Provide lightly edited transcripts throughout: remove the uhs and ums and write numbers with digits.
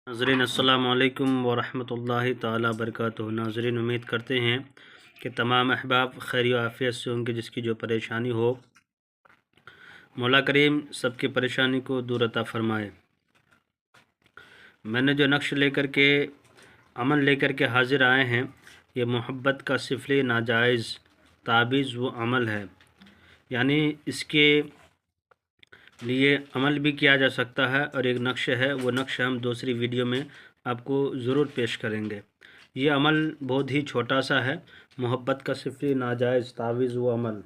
ناظرین السلام علیکم ورحمۃ اللہ تعالی وبرکاتہ۔ ناظرین امید کرتے ہیں کہ تمام احباب خیر و عافیت سے ہوں گے۔ جس کی جو پریشانی ہو مولا کریم سب کی پریشانی کو دور عطا فرمائے۔ میں نے جو نقش لے کر کے عمل لے کر کے حاضر آئے ہیں، یہ محبت کا سفلی ناجائز تعویذ و عمل ہے، یعنی اس کے لیے عمل بھی کیا جا سکتا ہے، اور ایک نقش ہے، وہ نقش ہم دوسری ویڈیو میں آپ کو ضرور پیش کریں گے۔ یہ عمل بہت ہی چھوٹا سا ہے، محبت کا سفلی ناجائز تعویذ و عمل۔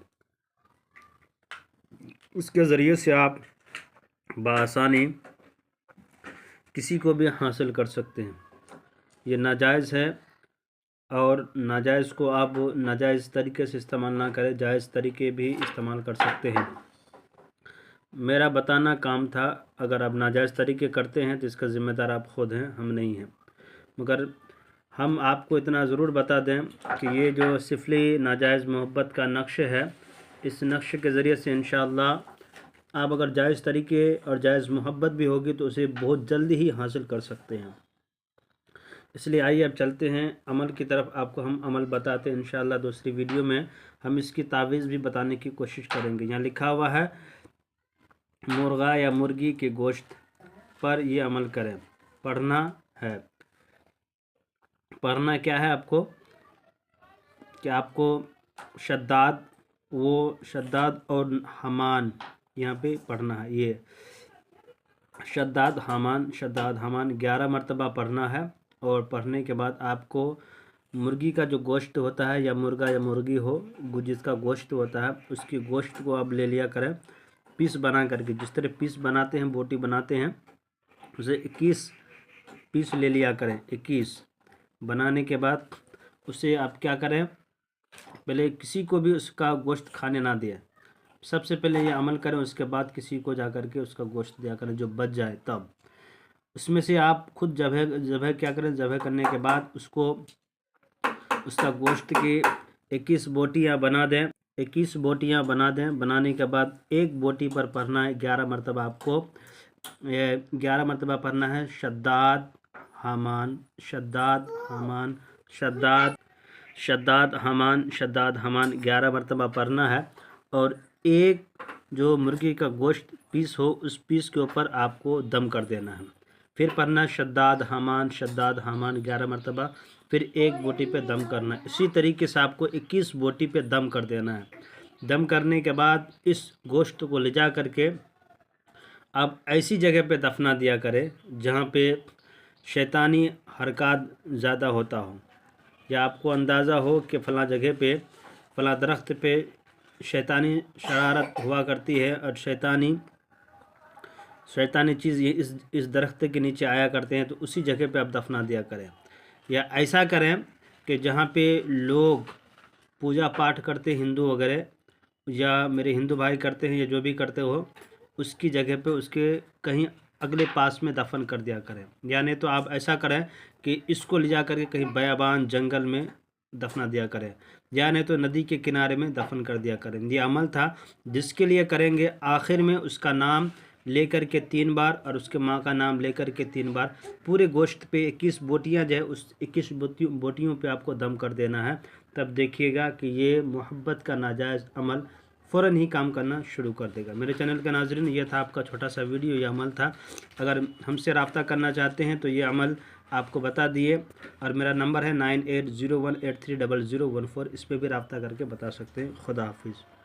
اس کے ذریعے سے آپ بآسانی کسی کو بھی حاصل کر سکتے ہیں۔ یہ ناجائز ہے، اور ناجائز کو آپ ناجائز طریقے سے استعمال نہ کریں، جائز طریقے بھی استعمال کر سکتے ہیں۔ میرا بتانا کام تھا، اگر آپ ناجائز طریقے کرتے ہیں تو اس کا ذمہ دار آپ خود ہیں، ہم نہیں ہیں۔ مگر ہم آپ کو اتنا ضرور بتا دیں کہ یہ جو سفلی ناجائز محبت کا نقش ہے، اس نقش کے ذریعے سے انشاءاللہ آپ اگر جائز طریقے اور جائز محبت بھی ہوگی تو اسے بہت جلدی ہی حاصل کر سکتے ہیں۔ اس لیے آئیے اب چلتے ہیں عمل کی طرف۔ آپ کو ہم عمل بتاتے ہیں انشاءاللہ دوسری ویڈیو میں ہم اس کی تعویذ بھی بتانے کی کوشش کریں گے۔ یہاں لکھا ہوا ہے مرغا یا مرغی کے گوشت پر یہ عمل کریں۔ پڑھنا ہے، پڑھنا کیا ہے آپ کو کہ آپ کو شداد اور حمان یہاں پہ پڑھنا ہے۔ یہ شداد حمان 11 مرتبہ پڑھنا ہے، اور پڑھنے کے بعد آپ کو مرغی کا جو گوشت ہوتا ہے، یا مرغا یا مرغی ہو جس کا گوشت ہوتا ہے، اس کی گوشت کو آپ لے لیا کریں پیس بنا کر کے۔ جس طرح پیس بناتے ہیں، بوٹی بناتے ہیں، اسے 21 پیس لے لیا کریں۔ 21 بنانے کے بعد اسے آپ کیا کریں، پہلے کسی کو بھی اس کا گوشت کھانے نہ دیں۔ سب سے پہلے یہ عمل کریں، اس کے بعد کسی کو جا کر کے اس کا گوشت دیا کریں جو بچ جائے تب۔ اس میں سے آپ خود ذبح کیا کریں، ذبح کرنے کے بعد اس کا گوشت کی 21 بوٹیاں بنا دیں۔ 21 بوٹیاں بنا دیں۔ بنانے کے بعد ایک بوٹی پر پڑھنا ہے 11 مرتبہ آپ کو 11 مرتبہ پڑھنا ہے شداد حمان شداد حمان شداد حمان 11 مرتبہ پڑھنا ہے، اور ایک جو مرغی کا گوشت پیس ہو اس پیس کے اوپر آپ کو دم کر دینا ہے۔ پھر پڑھنا شداد حمان 11 مرتبہ، پھر ایک بوٹی پہ دم کرنا ہے۔ اسی طریقے سے آپ کو 21 بوٹی پہ دم کر دینا ہے۔ دم کرنے کے بعد اس گوشت کو لے جا کر کے آپ ایسی جگہ پہ دفنا دیا کریں جہاں پہ شیطانی حرکات زیادہ ہوتا ہو، یا آپ کو اندازہ ہو کہ فلاں جگہ پہ فلاں درخت پہ شیطانی شرارت ہوا کرتی ہے، اور شیطانی چیز یہ اس درخت کے نیچے آیا کرتے ہیں، تو اسی جگہ پہ آپ دفنا دیا کریں۔ یا ایسا کریں کہ جہاں پہ لوگ پوجا پاٹ کرتے ہندو وغیرہ، یا میرے ہندو بھائی کرتے ہیں یا جو بھی کرتے ہو، اس کی جگہ پہ اس کے کہیں اگلے پاس میں دفن کر دیا کریں۔ یعنی تو آپ ایسا کریں کہ اس کو لے جا کر کے کہیں بیابان جنگل میں دفنا دیا کریں، یا نہیں تو ندی کے کنارے میں دفن کر دیا کریں۔ یہ عمل تھا جس کے لیے کریں گے آخر میں اس کا نام لے کر کے 3 بار، اور اس کے ماں کا نام لے کر کے 3 بار پورے گوشت پہ 21 بوٹیاں جو ہے اس 21 بوٹیوں پہ آپ کو دم کر دینا ہے۔ تب دیکھیے گا کہ یہ محبت کا ناجائز عمل فوراً ہی کام کرنا شروع کر دے گا۔ میرے چینل کے ناظرین، یہ تھا آپ کا چھوٹا سا ویڈیو، یہ عمل تھا۔ اگر ہم سے رابطہ کرنا چاہتے ہیں تو یہ عمل آپ کو بتا دیے، اور میرا نمبر ہے 9801830014، اس پہ بھی رابطہ کر کے بتا سکتے ہیں۔ خدا حافظ۔